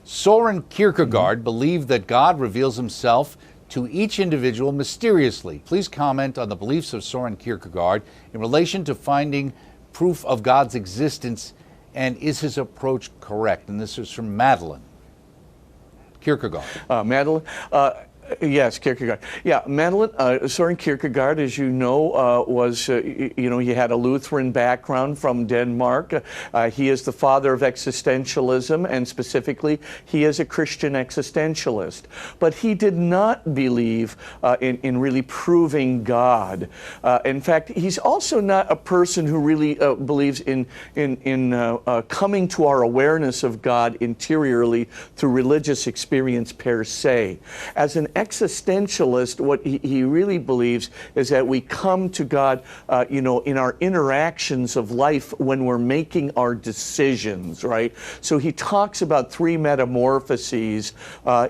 Soren Kierkegaard believed that God reveals himself to each individual mysteriously. Please comment on the beliefs of Soren Kierkegaard in relation to finding proof of God's existence, and is his approach correct? And this is from Madeline. Kierkegaard. Madeline? Yes, Kierkegaard. Yeah, Madeline, Soren Kierkegaard, as you know, was, he had a Lutheran background from Denmark. He is the father of existentialism, and specifically, he is a Christian existentialist. But he did not believe in really proving God. In fact, he's also not a person who really believes in coming to our awareness of God interiorly through religious experience per se. As an existentialist, what he really believes is that we come to God, in our interactions of life when we're making our decisions, right? So he talks about three metamorphoses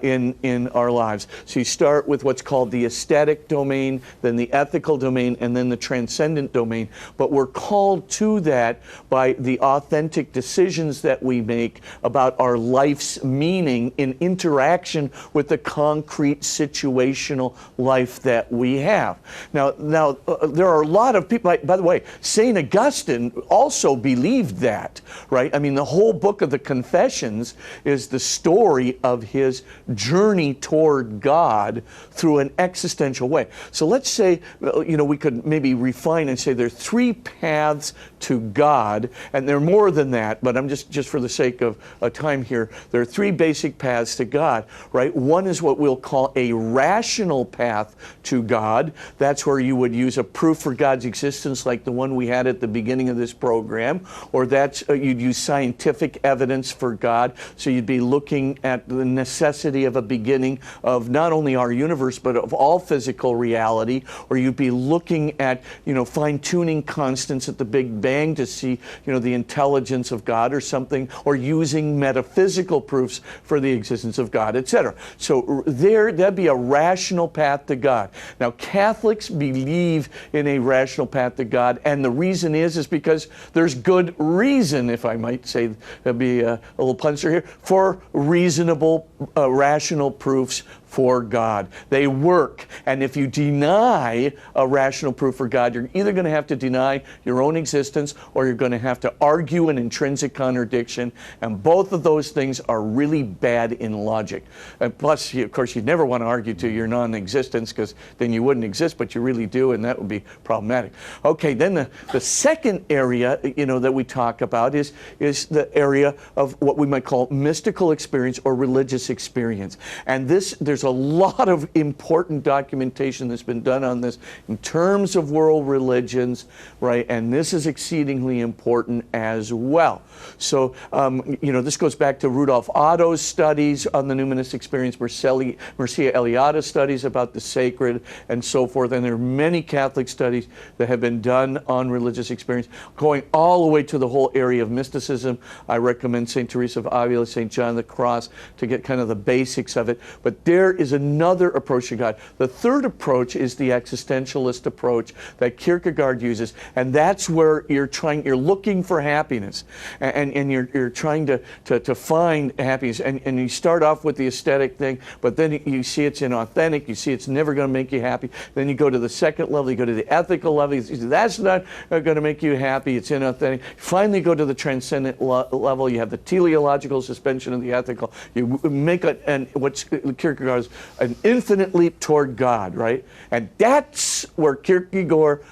in our lives. So you start with what's called the aesthetic domain, then the ethical domain, and then the transcendent domain. But we're called to that by the authentic decisions that we make about our life's meaning in interaction with the concrete situational life that we have. Now, there are a lot of people, by the way, St. Augustine also believed that, right? I mean, the whole book of the Confessions is the story of his journey toward God through an existential way. So let's say, we could maybe refine and say there are three paths to God, and there are more than that, but I'm just for the sake of time here, there are three basic paths to God, right? One is what we'll call a rational path to God. That's where you would use a proof for God's existence like the one we had at the beginning of this program, or that's you'd use scientific evidence for God. So you'd be looking at the necessity of a beginning of not only our universe, but of all physical reality, or you'd be looking at, fine-tuning constants at the Big Bang to see, the intelligence of God or something, or using metaphysical proofs for the existence of God, etc. So that'd be a rational path to God. Now, Catholics believe in a rational path to God, and the reason is because there's good reason, if I might say, that'd be a little puncher here, for reasonable, rational proofs for God. They work. And if you deny a rational proof for God, you're either going to have to deny your own existence, or you're going to have to argue an intrinsic contradiction. And both of those things are really bad in logic. And plus, of course, you'd never want to argue to your non-existence, because then you wouldn't exist, but you really do, and that would be problematic. Okay, then the second area, that we talk about is the area of what we might call mystical experience or religious experience. And there's a lot of important documentation that's been done on this in terms of world religions, right? And this is exceedingly important as well. So, this goes back to Rudolf Otto's studies on the numinous experience, Mircea Eliada's studies about the sacred, and so forth. And there are many Catholic studies that have been done on religious experience, going all the way to the whole area of mysticism. I recommend St. Teresa of Avila, St. John of the Cross, to get kind of the basics of it. But there is another approach to God. The third approach is the existentialist approach that Kierkegaard uses, and that's where you're looking for happiness, and you're trying to find happiness, and you start off with the aesthetic thing, but then you see it's inauthentic, you see it's never going to make you happy. Then you go to the second level, you go to the ethical level, you see that's not going to make you happy, it's inauthentic. Finally go to the transcendent level, you have the teleological suspension of the ethical, you make what Kierkegaard is an infinite leap toward God, right? And that's where Kierkegaard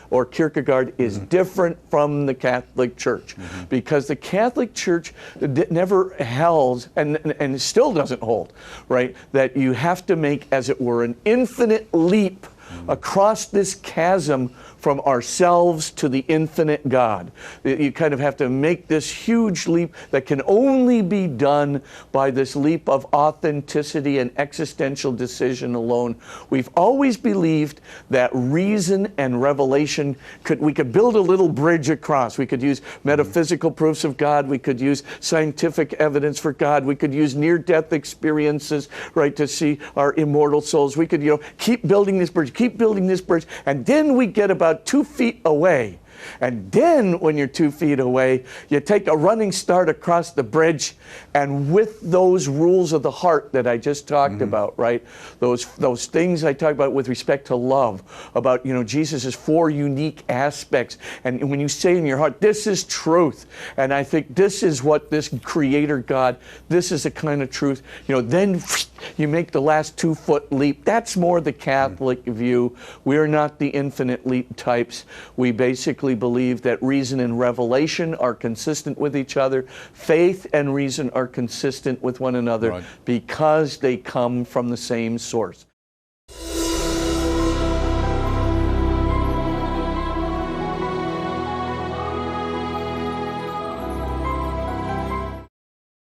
is different from the Catholic Church, because the Catholic Church never held, and still doesn't hold, right, that you have to make, as it were, an infinite leap across this chasm from ourselves to the infinite God. You kind of have to make this huge leap that can only be done by this leap of authenticity and existential decision alone. We've always believed that reason and revelation we could build a little bridge across. We could use metaphysical proofs of God. We could use scientific evidence for God. We could use near-death experiences, right, to see our immortal souls. We could, keep building this bridge, and then we get about 2 feet away, And then when you're 2 feet away, you take a running start across the bridge, and with those rules of the heart that I just talked about, right? Those things I talked about with respect to love, about, Jesus' 4 unique aspects. And when you say in your heart, this is truth, and I think this is what this Creator God, this is the kind of truth, then you make the last 2-foot leap. That's more the Catholic view. We're not the infinite leap types. We basically believe that reason and revelation are consistent with each other. Faith and reason are consistent with one another because they come from the same source.